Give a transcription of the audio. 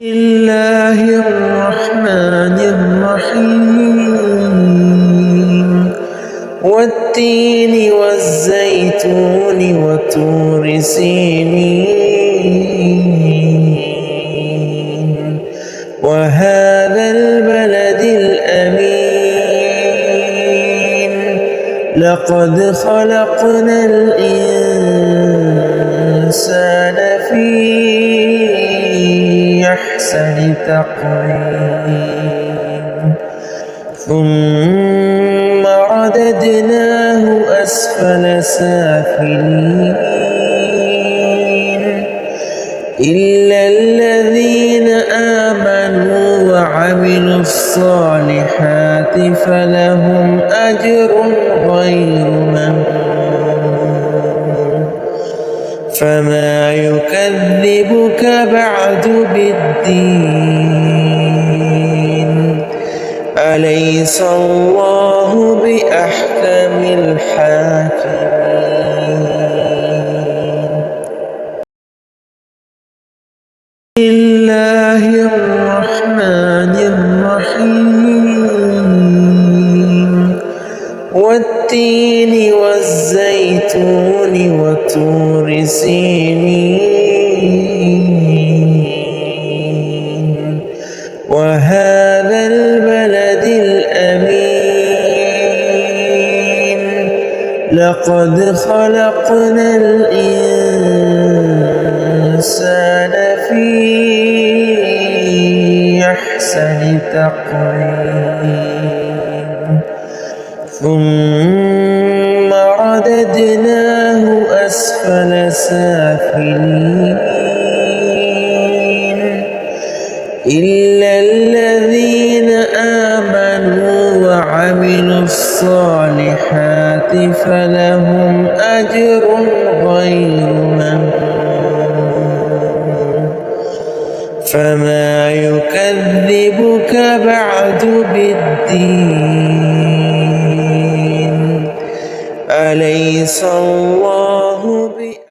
الله الرحمن الرحيم والتين والزيتون وطور سينين وهذا البلد الأمين لقد خلقنا الإنسان في أحسن تقويم ثم رددناه أسفل سافلين إلا الذين آمنوا وعملوا الصالحات فلهم أجر غير ممنون فما يكذبك بعد بالدين أليس الله بأحكم الحاكمين بسم الله الرحمن الرحيم والتين والزيتون وطور سينين وهذا البلد الأمين لقد خلقنا الإنسان في أحسن تقويم ثم رددناه أسفل سافلين إلا الذين آمنوا وعملوا الصالحات فلهم أجر غير ممنون فما يكذبك بعد بالدين أليس الله